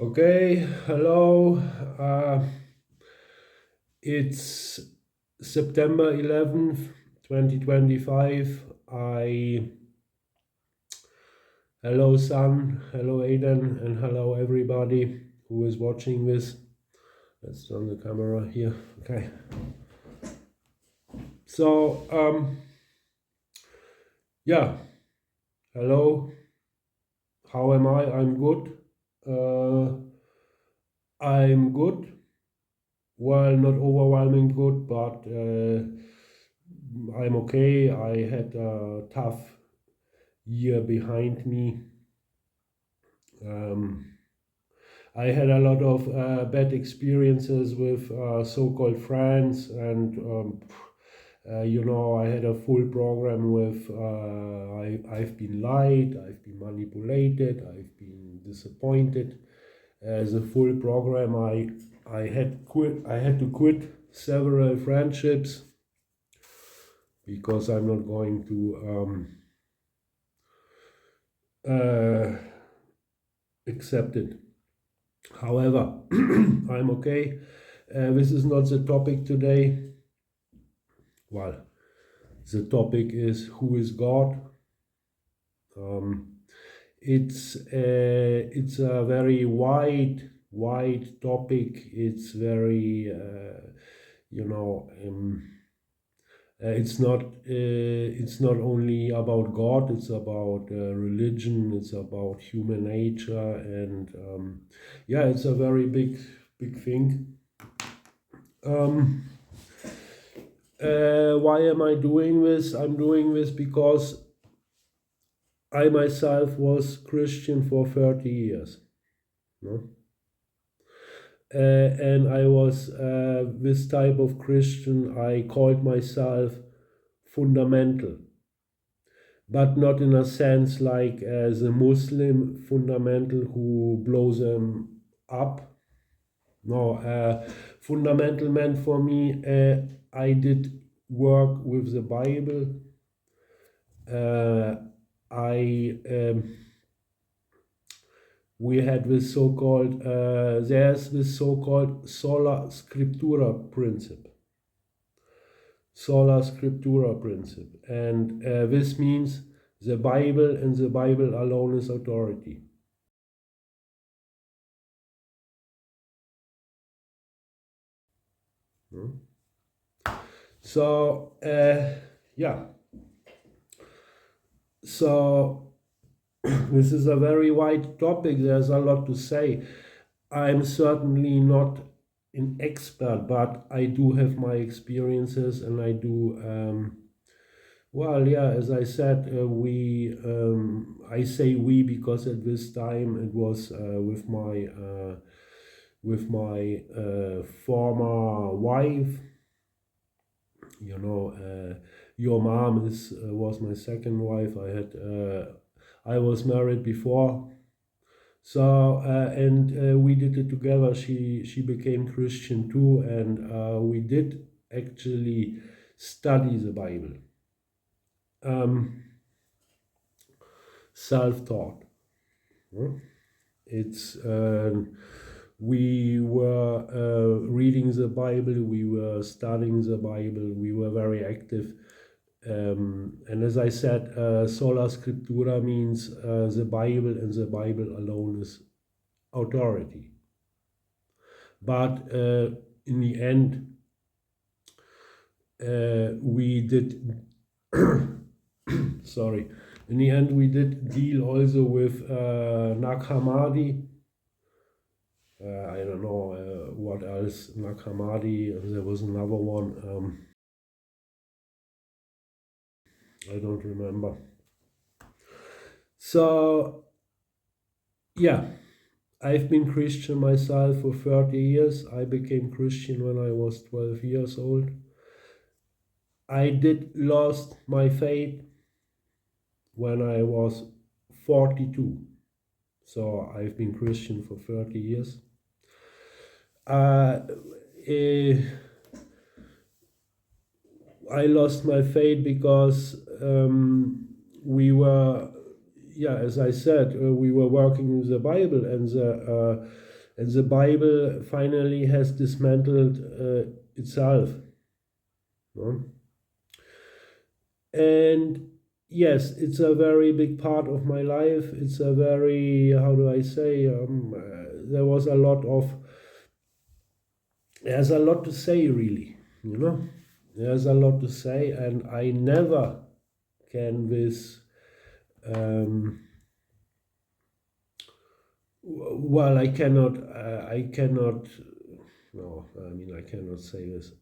Okay, hello. It's September 11th, 2025. Hello, Sun, hello, Aiden, and hello, everybody who is watching this. Let's turn the camera here. Okay. So, yeah, hello. How am I? I'm good. I'm good. Well, not overwhelming good, but I'm okay. I had a tough year behind me. I had a lot of bad experiences with so-called friends, and I had a full program with I've been lied, I've been manipulated, I've been disappointed. As a full program, I had to quit several friendships because I'm not going to accept it. However, I'm okay. This is not the topic today. Well, the topic is who is God. It's a very wide topic. It's very it's not only about God. It's about religion. It's about human nature, and it's a very big thing. Why am I doing this? I'm doing this because I myself was Christian for 30 years. No? And I was this type of Christian. I called myself fundamental, but not in a sense like as a Muslim fundamental who blows them up. No, fundamental meant for me, I did work with the Bible. We had this so-called, there's this so-called sola scriptura principle. Sola scriptura principle. And this means the Bible and the Bible alone is authority. So, So, this is a very wide topic. There's a lot to say. I'm certainly not an expert, but I do have my experiences, and I do. As I said, I say we because at this time it was with my former wife. Your mom was my second wife. I was married before, so and we did it together. She became Christian too, and we did actually study the Bible, self-taught. It's we were reading the Bible, we were studying the Bible, we were very active. And as I said, sola scriptura means the Bible, and the Bible alone is authority. But in the end, we did sorry. In the end, we did deal also with Nag Hammadi. I don't know what else. Nag Hammadi. There was another one. I don't remember. So, yeah, I've been Christian myself for 30 years. I became Christian when I was 12 years old. I did lost my faith when I was 42. So I've been Christian for 30 years. I lost my faith because we were, as I said, we were working with the Bible, and And the Bible finally has dismantled itself. No? And yes, it's a very big part of my life. It's a very, how do I say, there was a lot of, there's a lot to say, really, you know. There's a lot to say, and I never can with, well, I cannot, no, I mean, I cannot say this.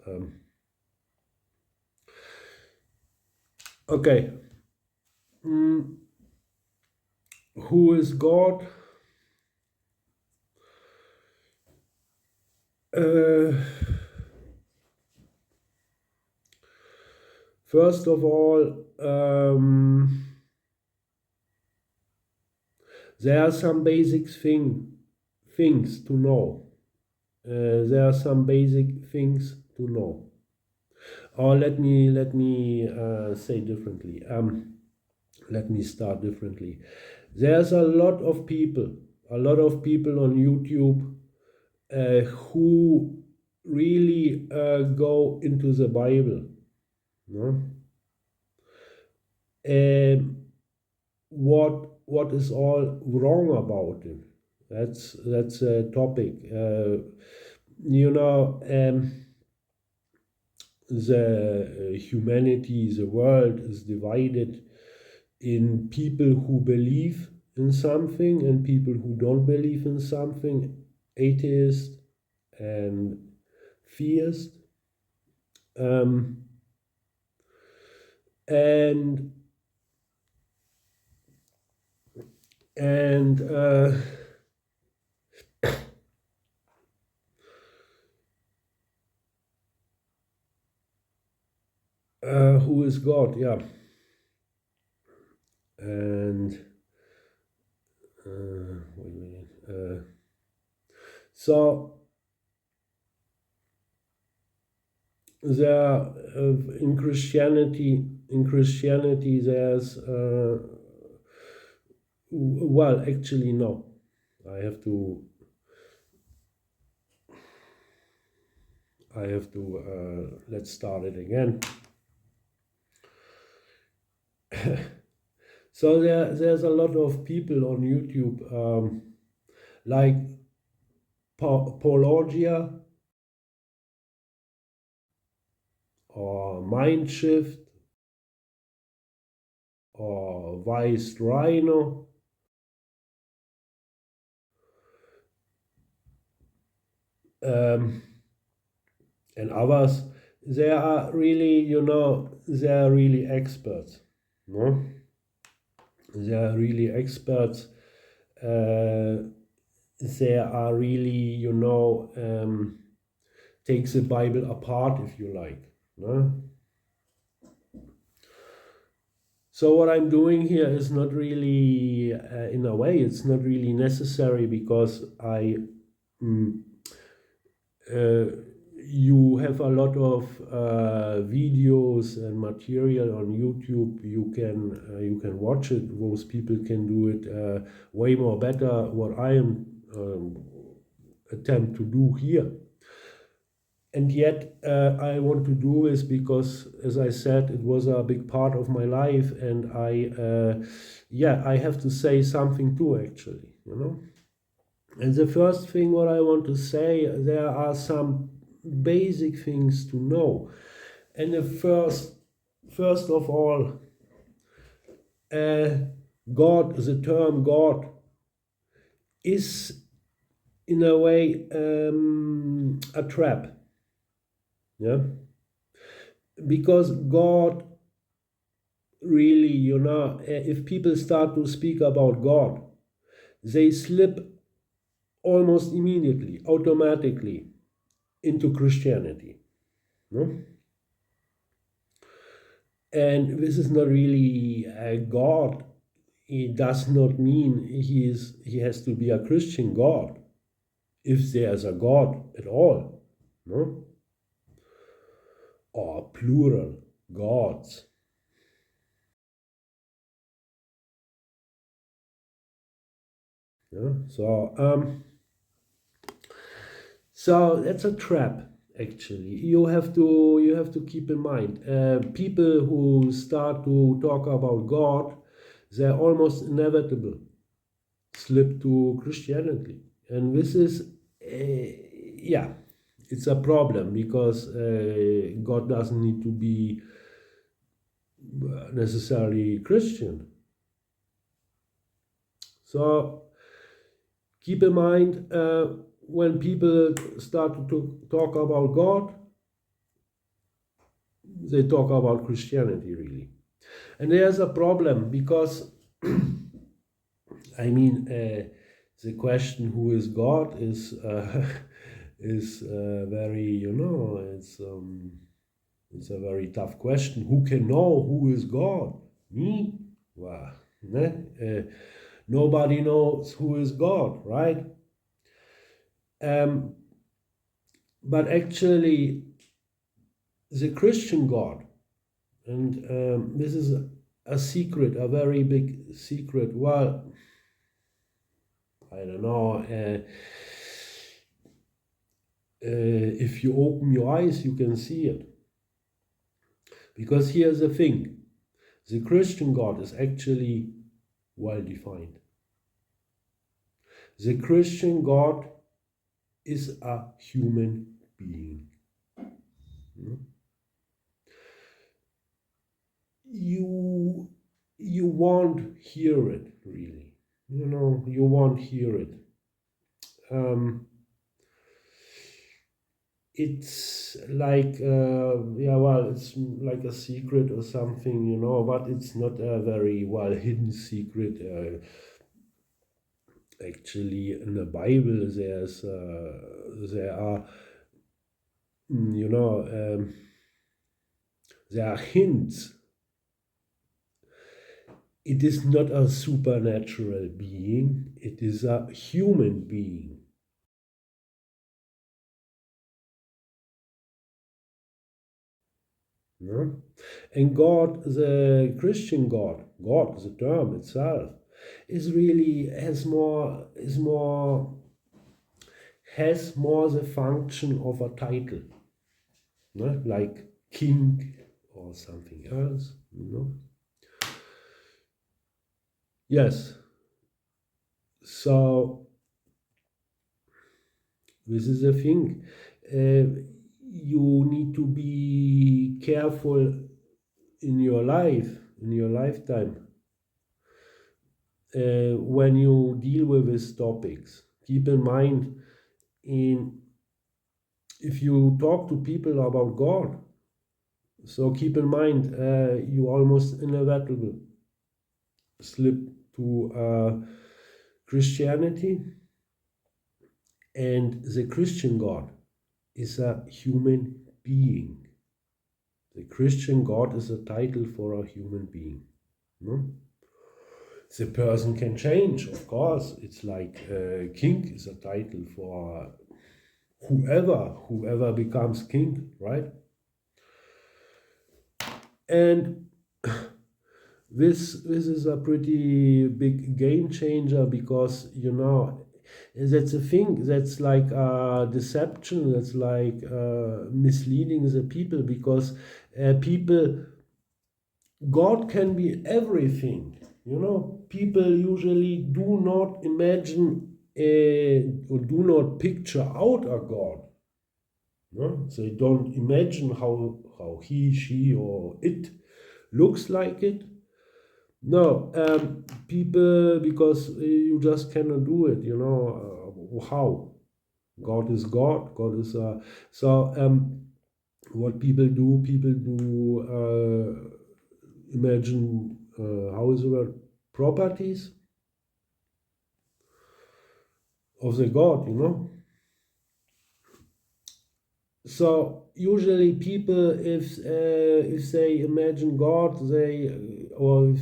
Okay. Who is God? First of all, there are some basic things to know. There are some basic things to know. Or let me say differently. Let me start differently. There's a lot of people on YouTube who really go into the Bible. No? What is all wrong about it? That's a topic. You know, the humanity, the world is divided in people who believe in something and people who don't believe in something, atheist and theist. And and who is God? Yeah. And wait a minute. So there, in Christianity, there's well, actually, no. I have to. Let's start it again. So there's a lot of people on YouTube, like Paulogia or Mindshift or Vice Rhino. And others, they are really, they are really experts. No? They are really experts. They are really, take the Bible apart, if you like. No? So what I'm doing here is not really, in a way, it's not really necessary because you have a lot of videos and material on YouTube. You can watch it. Those people can do it way more better. What I am attempt to do here. And yet I want to do this because, as I said, it was a big part of my life, and I have to say something too, actually, And the first thing what I want to say, there are some basic things to know. And the first of all, God, the term God, is in a way a trap. Yeah. Because God really, if people start to speak about God, they slip almost immediately, automatically into Christianity. No? And this is not really God. It does not mean he has to be a Christian God, if there's a God at all, no? Or plural gods. Yeah? So So that's a trap. Actually, you have to keep in mind, people who start to talk about God, they're almost inevitable slip to Christianity, and this is yeah, it's a problem because God doesn't need to be necessarily Christian. So keep in mind, when people start to talk about God, they talk about Christianity really. And there's a problem because, I mean, the question who is God is is very, it's a very tough question. Who can know who is God? Me? Well, ne? Nobody knows who is God, right? Um, but actually, the Christian God, and this is a secret, a very big secret. Well, I don't know. If you open your eyes, you can see it. Because here's the thing, the Christian God is actually well defined. The Christian God is a human being. You won't hear it really. You won't hear it. It's like it's like a secret or something, but it's not a very well hidden secret. Actually, in the Bible, there are there are hints. It is not a supernatural being, it is a human being. And God, the Christian God, the term itself, has more the function of a title, like king or something else, Yes. So this is the thing. You need to be careful in your lifetime, when you deal with these topics. Keep in mind, if you talk to people about God, so keep in mind, you almost inevitably slip to Christianity, and the Christian God is a human being. The Christian God is a title for a human being. The person can change, of course. It's like king is a title for whoever becomes king, right? And this is a pretty big game changer because that's a thing, that's like deception, that's like misleading the people, because God can be everything. People usually do not imagine or do not picture out a God. They don't imagine how he, she, or it looks like it. No, people, because you just cannot do it. How? God is God. God is what people do. Imagine, how is the word, properties of the God, So usually people, if they imagine God, or if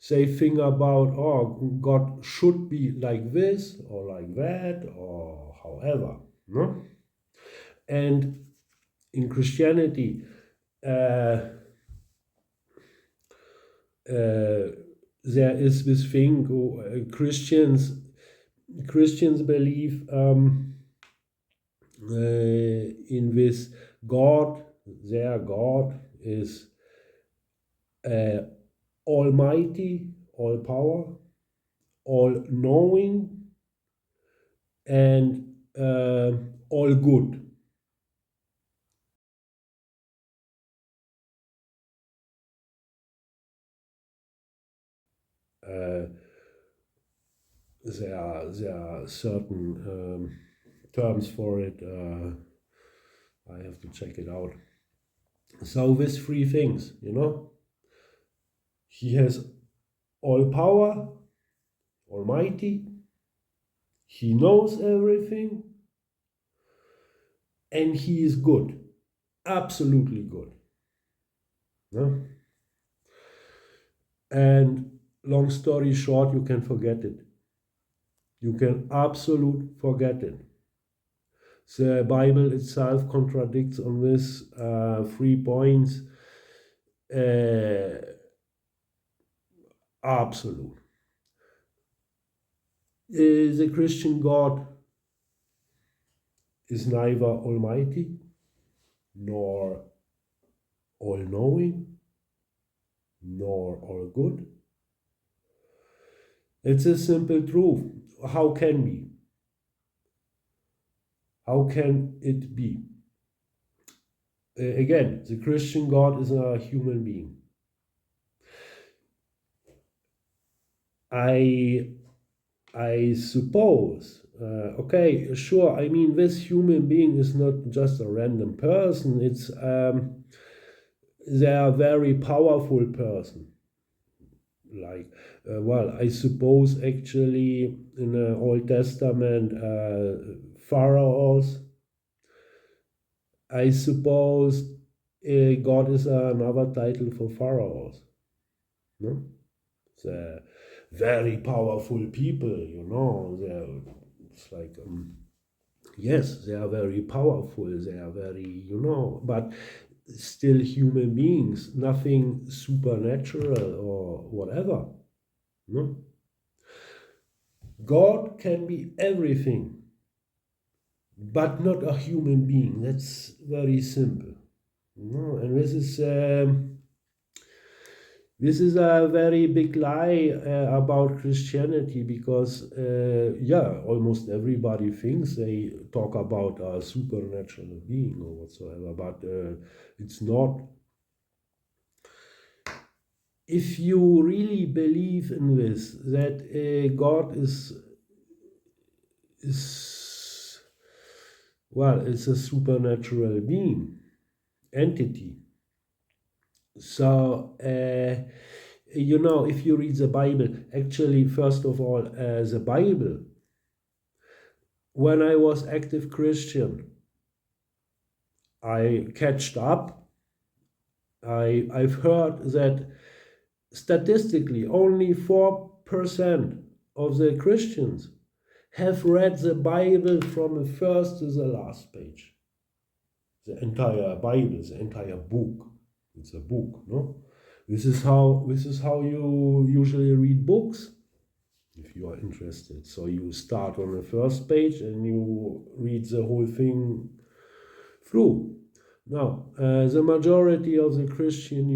they think about, God should be like this or like that or however, And in Christianity, there is this thing, Christians believe, in this God, their God is almighty, all power, all knowing, and all good. Uh, there are certain terms for it. I have to check it out. So with three things, he has all power, almighty, he knows everything, and he is good, absolutely good. No? And long story short, you can forget it. You can absolutely forget it. The Bible itself contradicts on this 3 points. Absolute. The Christian God is neither almighty nor all-knowing nor all good. It's a simple truth. How can we? How can it be? Again, the Christian God is a human being. I suppose, okay, sure, I mean, this human being is not just a random person, it's they are a very powerful person. Like, well, I suppose actually in the Old Testament, pharaohs, I suppose God is another title for pharaohs. No? The very powerful people, it's like, yes, they are very powerful, they are very, but still human beings, nothing supernatural or whatever. No? God can be everything, but not a human being. That's very simple. And this is a very big lie about Christianity because, almost everybody thinks they talk about a supernatural being or whatsoever, but it's not. If you really believe in this, that God is a supernatural being, entity. So, if you read the Bible, actually, first of all, the Bible, when I was active Christian, I catched up. I've heard that statistically only 4% of the Christians have read the Bible from the first to the last page. The entire Bible, the entire book. It's a book, no? This is how you usually read books, if you are interested. So you start on the first page and you read the whole thing through. Now, the majority of the Christian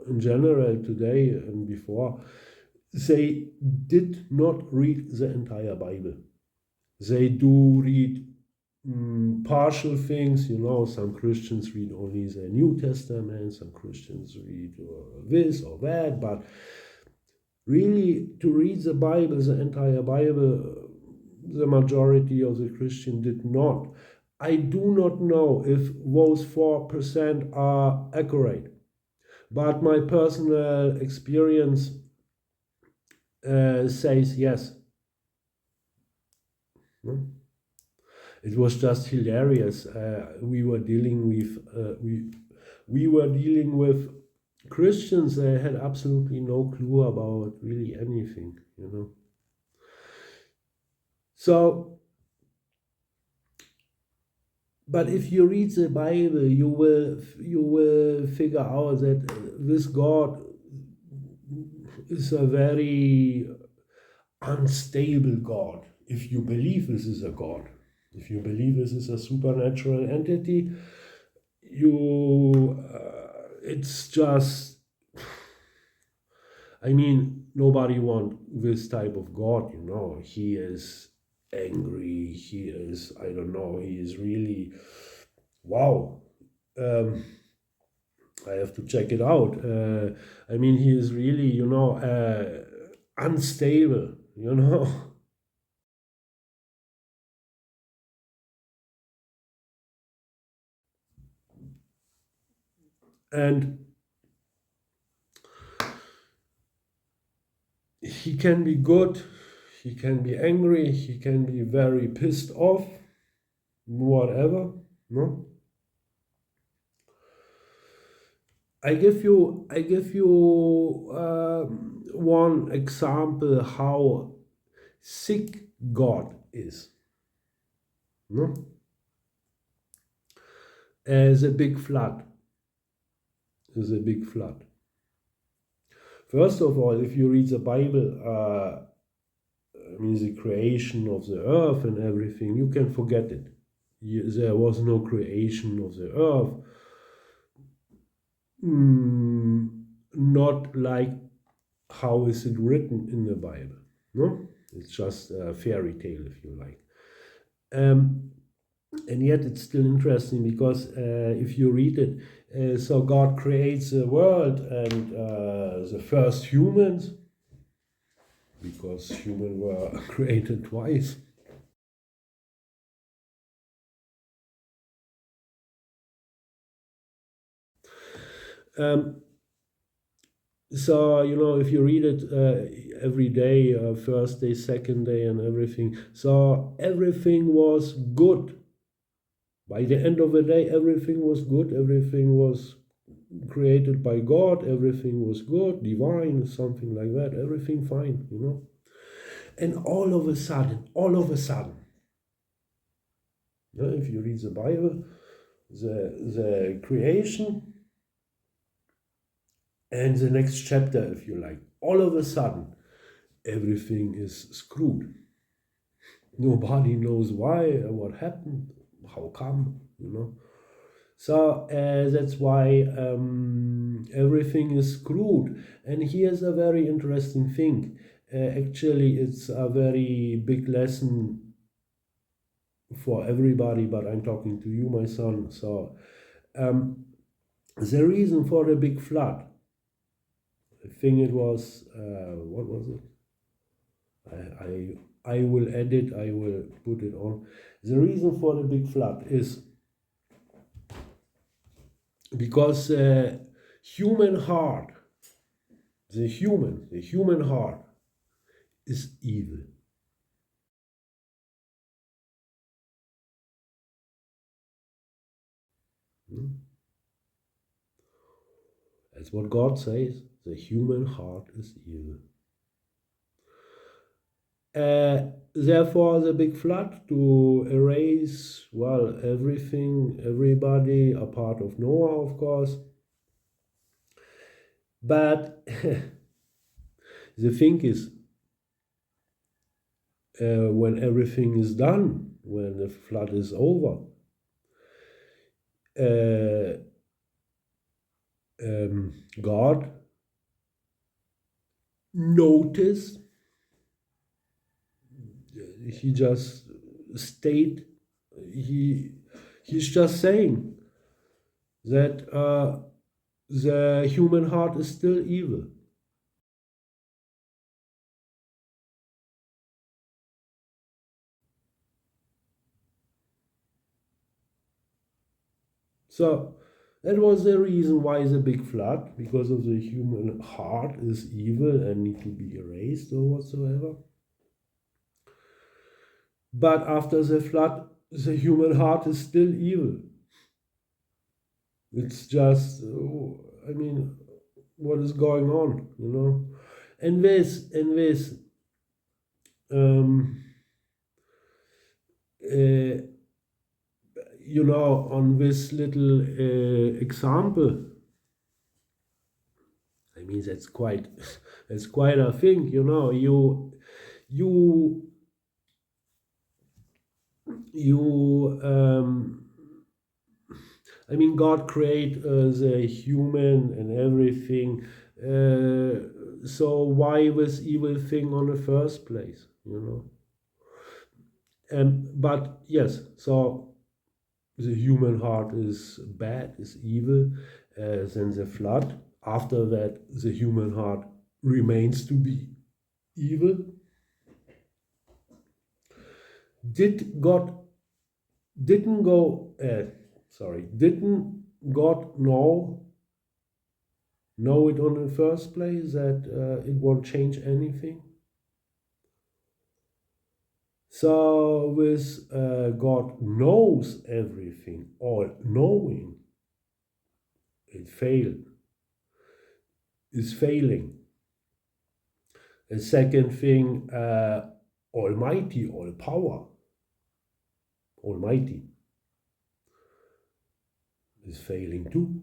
in general today and before, they did not read the entire Bible. They do read partial things, some Christians read only the New Testament, some Christians read this or that, but really to read the Bible, the entire Bible, the majority of the Christian did not. I do not know if those 4% are accurate, but my personal experience says yes. It was just hilarious. We were dealing with Christians. They had absolutely no clue about really anything, So, but if you read the Bible, you will figure out that this God is a very unstable God. If you believe this is a God, If you believe this is a supernatural entity, it's just, I mean, nobody wants this type of God, He is angry, he is, I don't know, he is really, wow. I have to check it out. I mean, he is really, unstable, And he can be good, he can be angry, he can be very pissed off, whatever, no? I give you one example how sick God is, no? As a big flood, is a big flood. First of all, if you read the Bible, I mean the creation of the earth and everything, you can forget it. There was no creation of the earth. Not like how is it written in the Bible. No, it's just a fairy tale, if you like. And yet it's still interesting because if you read it, so God creates the world and the first humans, because humans were created twice. So, if you read it every day, first day, second day, and everything, so everything was good. By the end of the day, everything was good, everything was created by God, everything was good, divine, something like that, everything fine, And all of a sudden, if you read the Bible, the creation, and the next chapter, if you like, all of a sudden, everything is screwed. Nobody knows why, what happened, how come, So that's why everything is screwed. And here's a very interesting thing. Actually, it's a very big lesson for everybody, but I'm talking to you, my son. So the reason for the big flood, I think it was, what was it? I will edit, I will put it on. The reason for the big flood is because human heart, the human heart is evil. That's what God says. The human heart is evil. Therefore, the big flood to erase, everything, everybody, a part of Noah, of course. But the thing is, when everything is done, when the flood is over, God noticed, he just stayed, he's just saying that the human heart is still evil. So that was the reason why the big flood, because of the human heart is evil and need to be erased or whatsoever. But after the flood, the human heart is still evil. It's just, I mean, what is going on, And this, um, uh, on this little example, I mean, that's quite a thing, you you I mean, God created the human and everything. So why this evil thing on the first place? You know. But yes, so the human heart is bad, is evil. Then the flood. After that, the human heart remains to be evil. Did God didn't go? Didn't God know it on the first place that it won't change anything? So with God knows everything, all knowing, it failed, is failing. The second thing, Almighty, all power, Almighty, is failing too.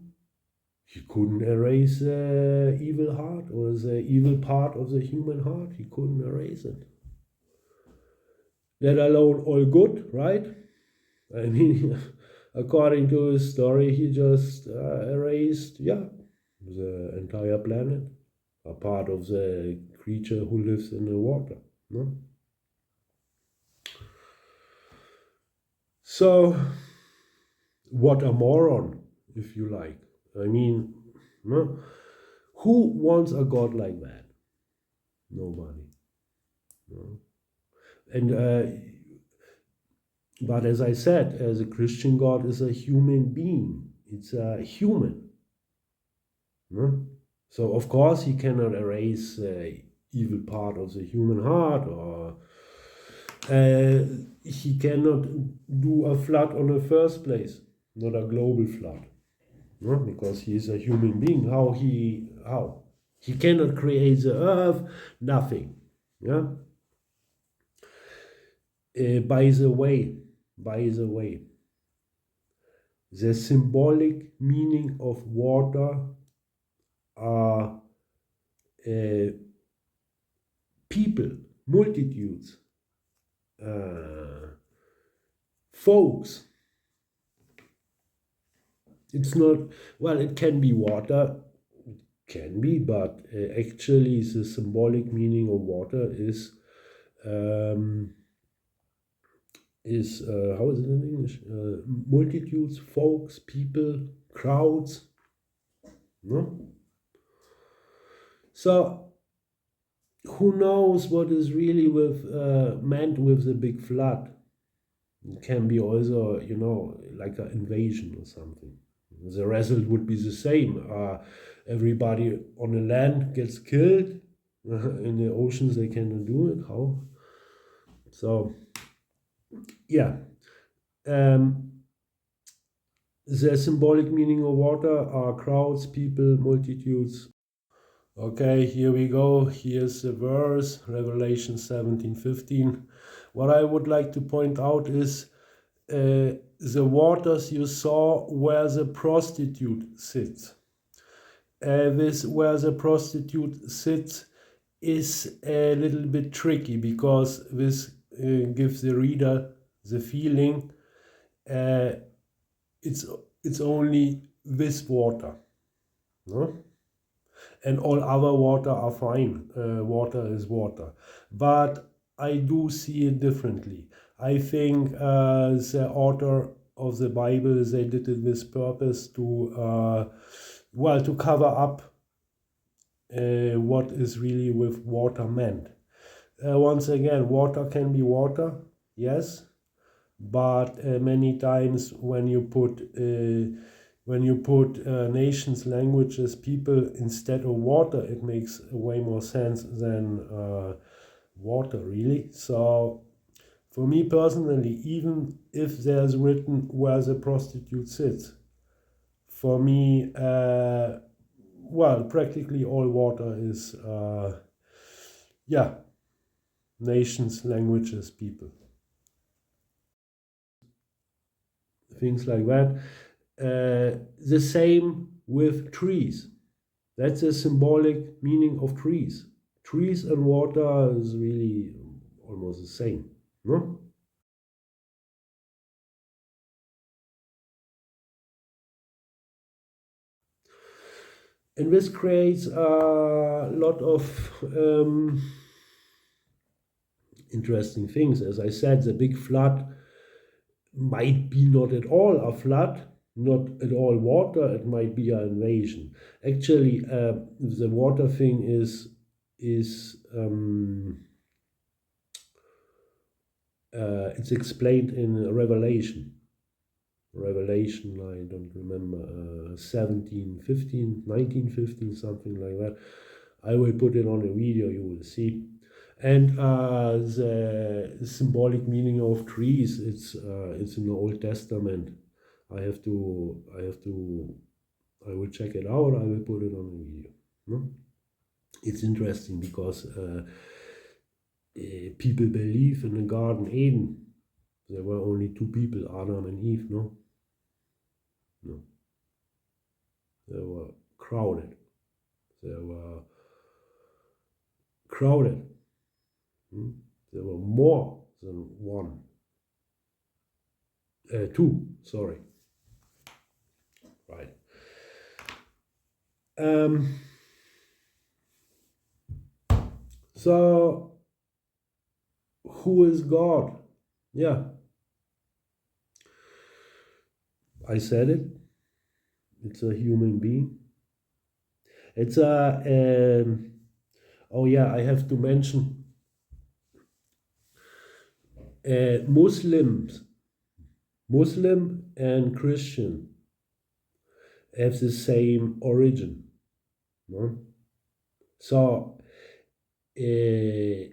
He couldn't erase the evil heart or the evil part of the human heart. He couldn't erase it. Let alone all good, right? I mean, according to his story, he just erased, the entire planet, a part of the creature who lives in the water. No? So, what a moron, if you like. I mean, no? Who wants a God like that? Nobody. No? And but as I said, as a Christian, God is a human being. It's a human. No? So of course he cannot erase the evil part of the human heart, or he cannot do a flood on the first place, not a global flood, no? Because he is a human being. How he cannot create the earth, nothing. Yeah. By the way, the symbolic meaning of water are people, multitudes, folks. It's not, well, it can be water, can be, but actually the symbolic meaning of water is how is it in English? Multitudes, folks, people, crowds. No? So who knows what is really meant with the big flood? It can be also, like an invasion or something. The result would be the same. Everybody on the land gets killed. In the oceans, they cannot do it. How? So, yeah. The symbolic meaning of water are crowds, people, multitudes. Okay, here we go. Here's the verse, Revelation 17:15. What I would like to point out is the waters you saw where the prostitute sits. This where the prostitute sits is a little bit tricky, because this gives the reader the feeling it's only this water, no? And all other water are fine. Water is water. But I do see it differently. I think the author of the Bible, they did it with purpose to cover up what is really with water meant. Once again, water can be water, yes, but many times when you put nations, languages, people instead of water, it makes way more sense than water, really. So for me personally, even if there's written where the prostitute sits, for me, practically all water is, nations, languages, people. Things like that. The same with trees. That's a symbolic meaning of trees. Trees and water is really almost the same, no? And this creates a lot of interesting things. As I said, the big flood might be not at all a flood, not at all water, it might be an invasion. Actually, the water thing is it's explained in Revelation. Revelation, I don't remember, 1715, 1915, something like that. I will put it on a video, you will see. And the symbolic meaning of trees, it's in the Old Testament. I will check it out, I will put it on a video. No? It's interesting because people believe in the Garden Eden. There were only two people, Adam and Eve, no? No. They were crowded. They were crowded. There were more than one. Two, sorry. Right. So, who is God? Yeah. I said it. It's a human being. It's a, oh yeah, I have to mention Muslim and Christian have the same origin. No? So, as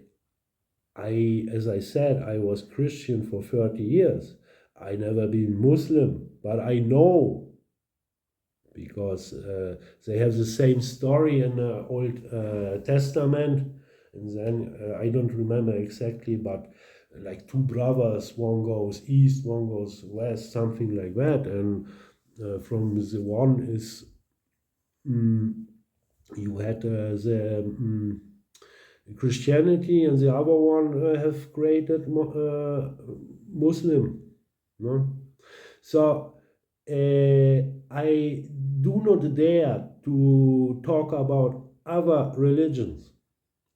I said, I was Christian for 30 years. I never been Muslim, but I know because they have the same story in the Old Testament, and then I don't remember exactly, but like two brothers, one goes east, one goes west, something like that, and from the one is you had the Christianity, and the other one have created Muslim, no? So I do not dare to talk about other religions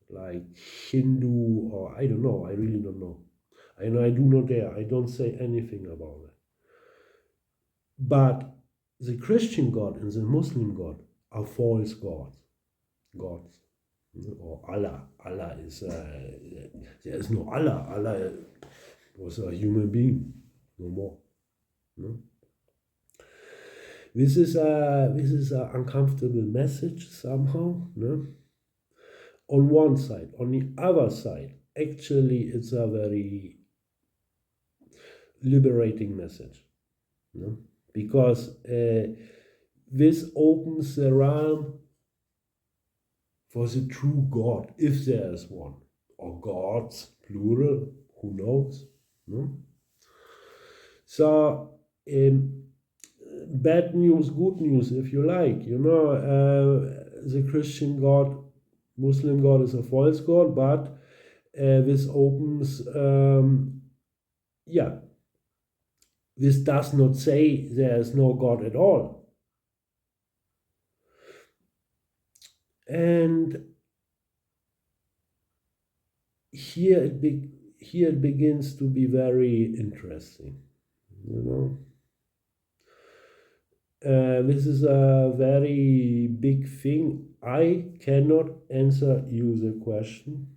like Hindu or I don't know, I really don't know. And I do not dare, I don't say anything about it. But the Christian God and the Muslim God are false gods. Or Allah. Allah is, there is no Allah. Allah was a human being, no more. No? This is an uncomfortable message somehow. No? On one side. On the other side, actually, it's a very liberating message. No? Because this opens the realm for the true God, if there is one. Or gods, plural, who knows? No? So, bad news, good news, if you like. You know, the Christian God, Muslim God is a false God, but this opens, this does not say there is no God at all. And here it begins to be very interesting, you know. This is a very big thing. I cannot answer you the question.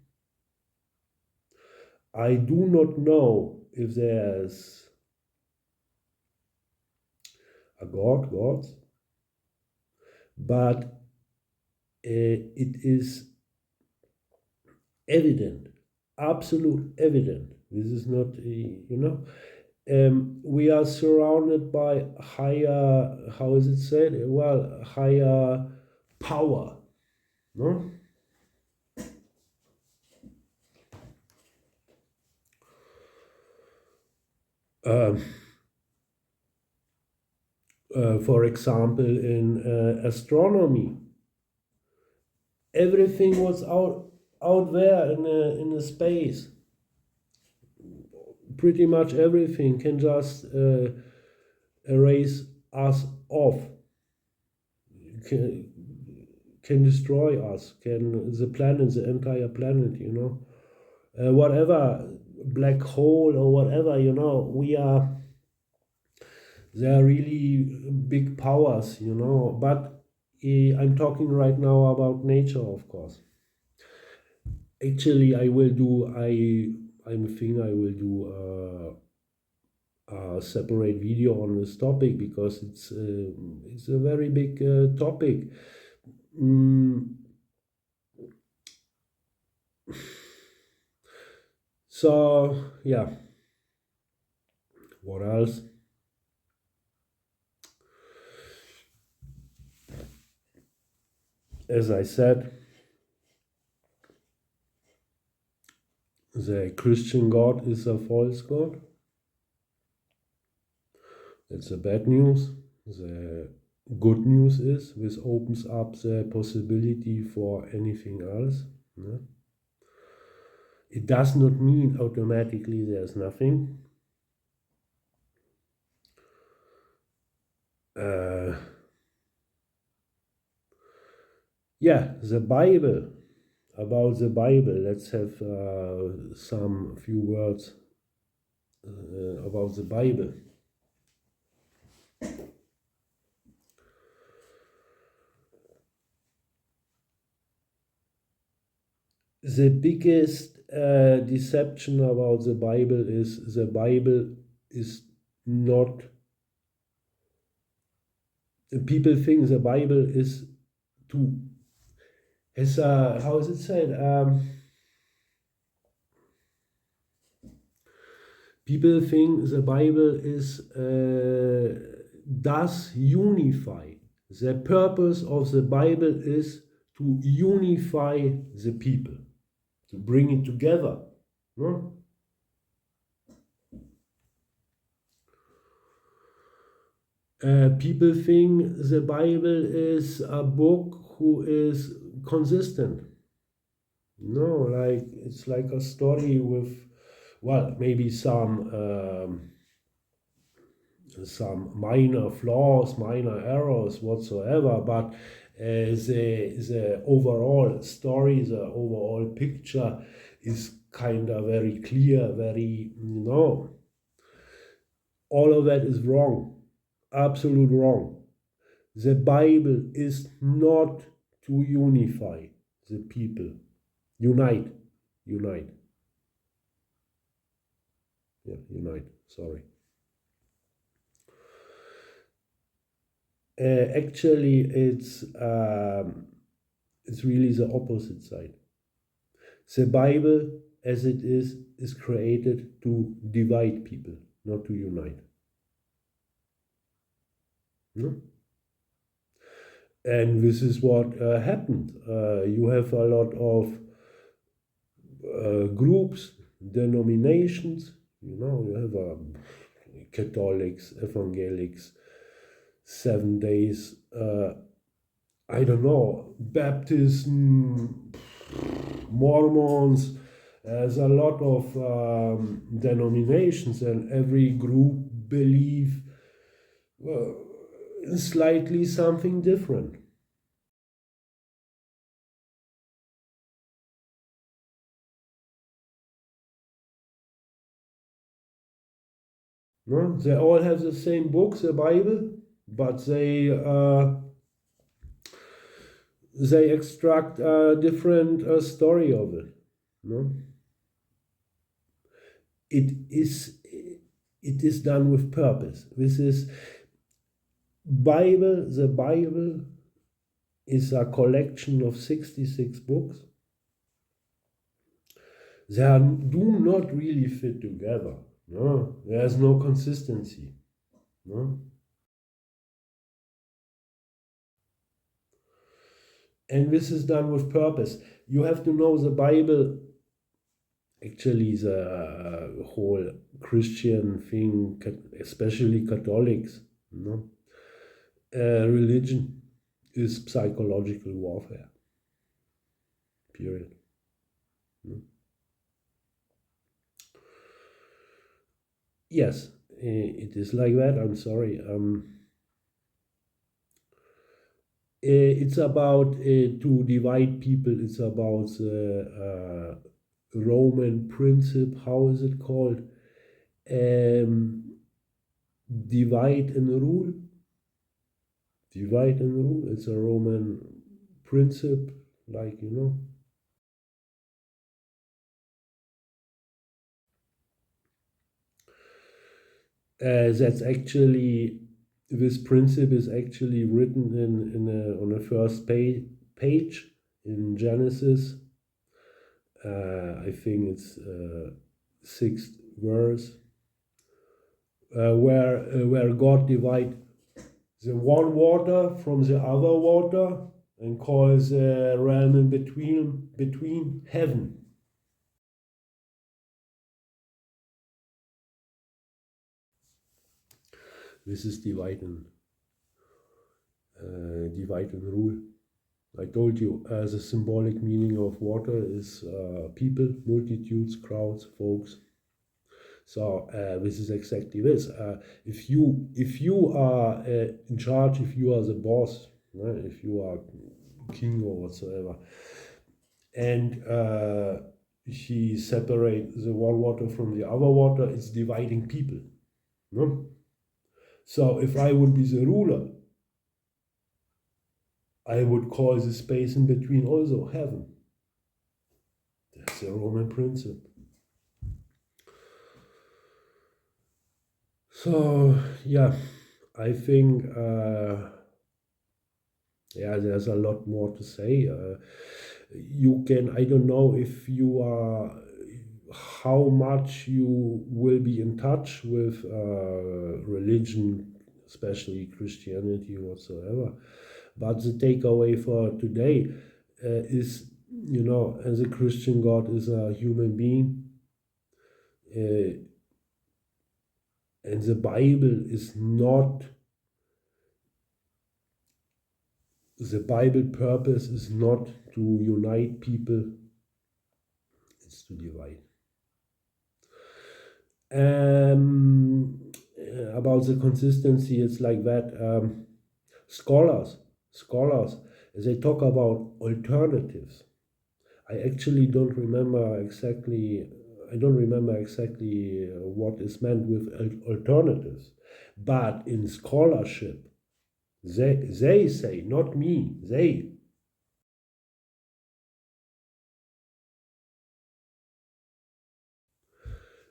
I do not know if there's a God, gods, but it is evident, absolute evident. This is not, you know, we are surrounded by higher, how is it said? Well, higher power, no? For example, in astronomy, everything was out there in the space. Pretty much everything can just erase us off. can destroy us, can the planet, the entire planet, whatever, black hole or whatever, we are, they are really big powers, but I'm talking right now about nature, of course. Actually, I think I will do a separate video on this topic, because it's a very big topic. So yeah, what else? As I said, the Christian God is a false God. That's the bad news. The good news is this opens up the possibility for anything else. Yeah? It does not mean automatically there's nothing. Yeah, the Bible. About the Bible, let's have some few words about the Bible. The biggest deception about the Bible is not. People think the Bible is to, how is it said? People think the Bible does unify. The purpose of the Bible is to unify the people, to bring it together. No? People think the Bible is a book who is consistent. No, like it's like a story with, well, maybe some minor flaws, minor errors whatsoever, but the overall story, the overall picture is kind of very clear, very, all of that is wrong, absolute wrong. The Bible is not to unify the people. Unite. Yeah, unite, sorry. Actually, it's really the opposite side. The Bible, as it is created to divide people, not to unite. No? And this is what happened. You have a lot of groups, denominations. You have Catholics, Evangelics, 7 days. I don't know, Baptism, Mormons. There's a lot of denominations, and every group believe slightly something different. No? They all have the same book, the Bible, but they extract a different story of it. No? It is done with purpose. This is Bible. The Bible is a collection of 66 books. They do not really fit together. No, there's no consistency. No. And this is done with purpose. You have to know the Bible. Actually, the whole Christian thing, especially Catholics, religion is psychological warfare. Period. Yes, it is like that. I'm sorry. It's about to divide people. It's about the Roman principle. How is it called? Um, divide and rule. Divide and rule. It's a Roman principle, like you know. That's actually this principle is actually written on the first page in Genesis. I think it's sixth verse, where God divides the one water from the other water and calls the realm in between heaven. This is divide and rule. I told you, the symbolic meaning of water is people, multitudes, crowds, folks. So this is exactly this. If you are in charge, if you are the boss, if you are king or whatsoever, and he separates the one water from the other water, it's dividing people. No? So if I would be the ruler, I would call the space in between also heaven. That's the Roman principle. So yeah, I think there's a lot more to say. You can, I don't know if you are, how much you will be in touch with religion, especially Christianity whatsoever. But the takeaway for today is, you know, as a Christian, God is a human being. And the Bible is not, the Bible purpose is not to unite people, it's to divide. About the consistency, it's like that. Scholars, they talk about alternatives. I actually don't remember exactly. I don't remember exactly what is meant with alternatives, but in scholarship, they say, not me, they.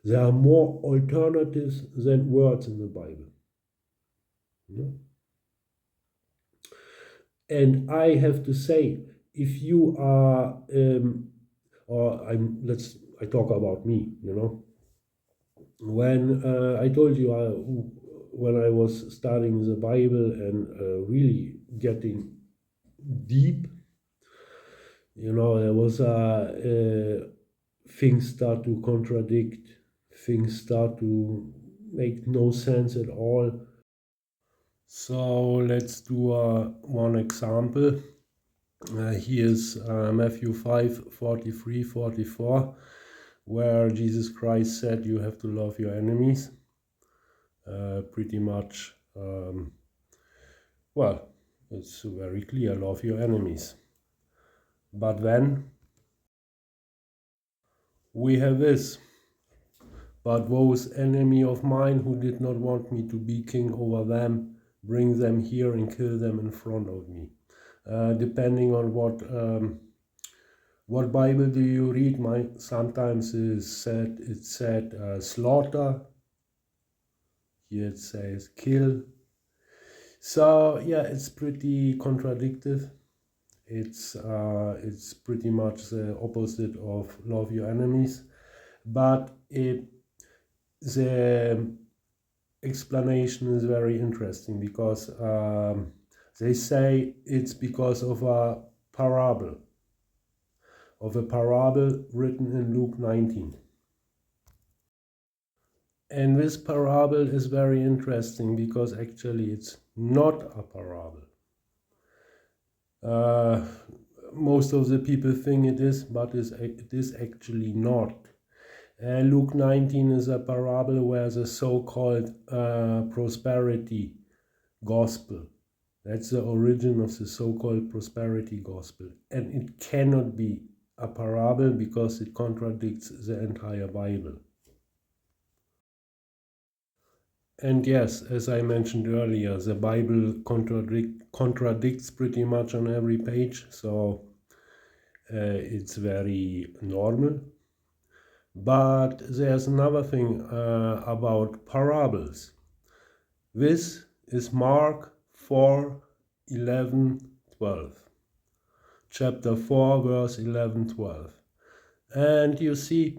There are more alternatives than words in the Bible. Yeah? And I have to say, if you are, I talk about me, you know. When I told you, when I was studying the Bible and really getting deep, you know, there was things start to contradict, things start to make no sense at all. So let's do one example. Here's Matthew 5:43-44, where Jesus Christ said you have to love your enemies. Pretty much, well, it's very clear, love your enemies. But then we have this, but those enemy of mine who did not want me to be king over them, bring them here and kill them in front of me. Depending on what Bible do you read? Sometimes it said slaughter. Here it says kill. So yeah, it's pretty contradictory. It's pretty much the opposite of love your enemies, but the explanation is very interesting because they say it's because of a parable written in Luke 19. And this parable is very interesting because actually it's not a parable. Most of the people think it is, but it is actually not. Luke 19 is a parable where the so-called prosperity gospel That's the origin of the so-called prosperity gospel. And it cannot be a parable because it contradicts the entire Bible. And yes, as I mentioned earlier, the Bible contradicts pretty much on every page, so it's very normal. But there's another thing about parables. This is Mark 4, 11, 12. Chapter 4, verse 11, 12. And you see,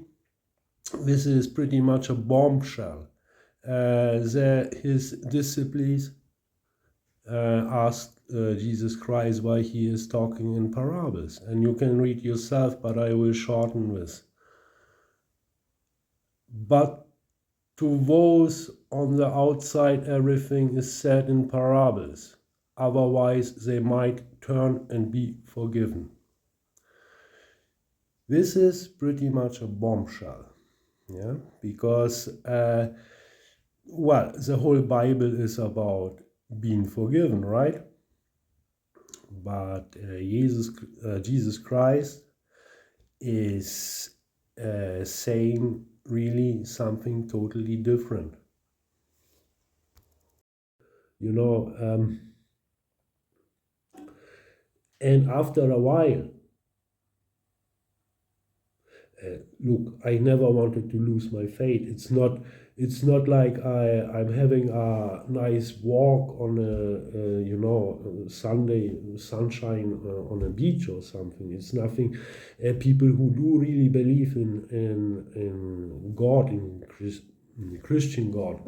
this is pretty much a bombshell. His disciples asked Jesus Christ why he is talking in parables. And you can read yourself, but I will shorten this. But to those on the outside, everything is said in parables. Otherwise, they might turn and be forgiven. This is pretty much a bombshell, yeah, because well, the whole Bible is about being forgiven, right? But Jesus Christ is saying really something totally different. You know, and after a while, look, I never wanted to lose my faith. It's not like I'm having a nice walk on a Sunday sunshine on a beach or something. It's nothing. People who do really believe in God, in the Christian God,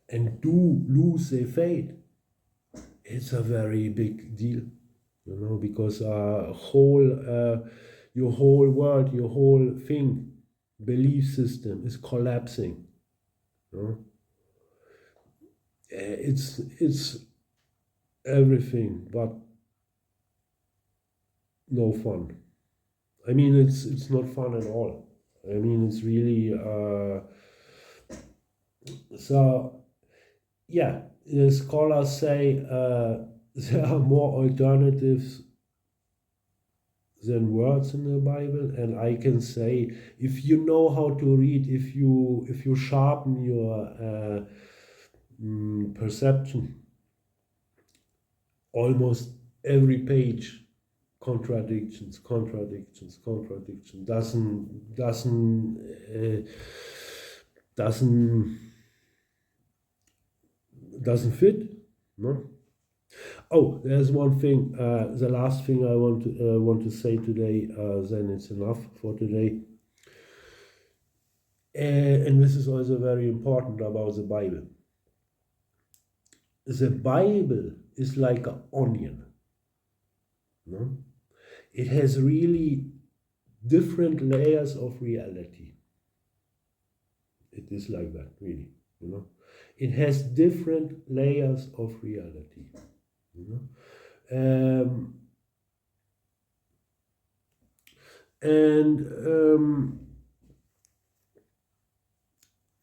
and do lose their faith, it's a very big deal, because your whole world, your whole thing, belief system is collapsing. It's everything but no fun. I mean, it's not fun at all. I mean, it's really so. Yeah, the scholars say there are more alternatives than words in the Bible, and I can say, if you know how to read, if you sharpen your perception, almost every page contradictions doesn't fit, no. Oh, there's one thing. The last thing I want to say today. Then it's enough for today. And this is also very important about the Bible. The Bible is like an onion. No? It has really different layers of reality. It is like that, really. It has different layers of reality. And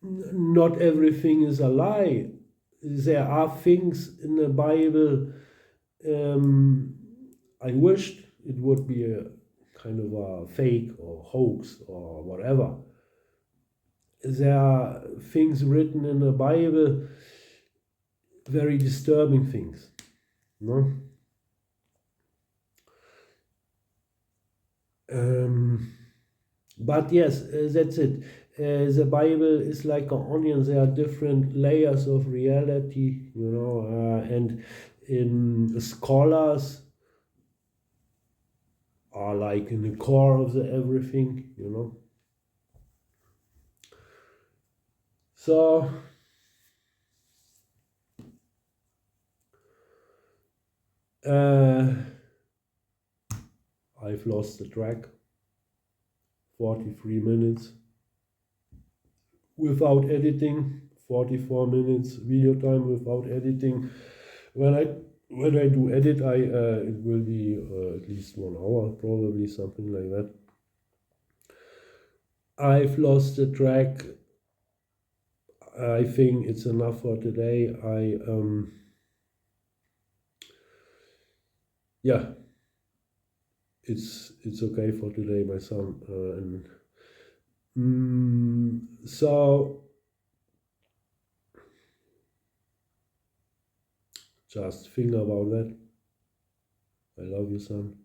not everything is a lie. There are things in the Bible I wished it would be a kind of a fake or hoax or whatever. There are things written in the Bible, very disturbing things, no? But yes, that's it. The Bible is like an onion. There are different layers of reality, and in scholars are like in the core of the everything, So I've lost the track. 43 minutes without editing, 44 minutes video time without editing. When I do edit, it will be at least 1 hour, probably something like that. I've lost the track. I think it's enough for today. yeah, it's okay for today, my son. So just think about that. I love you, son.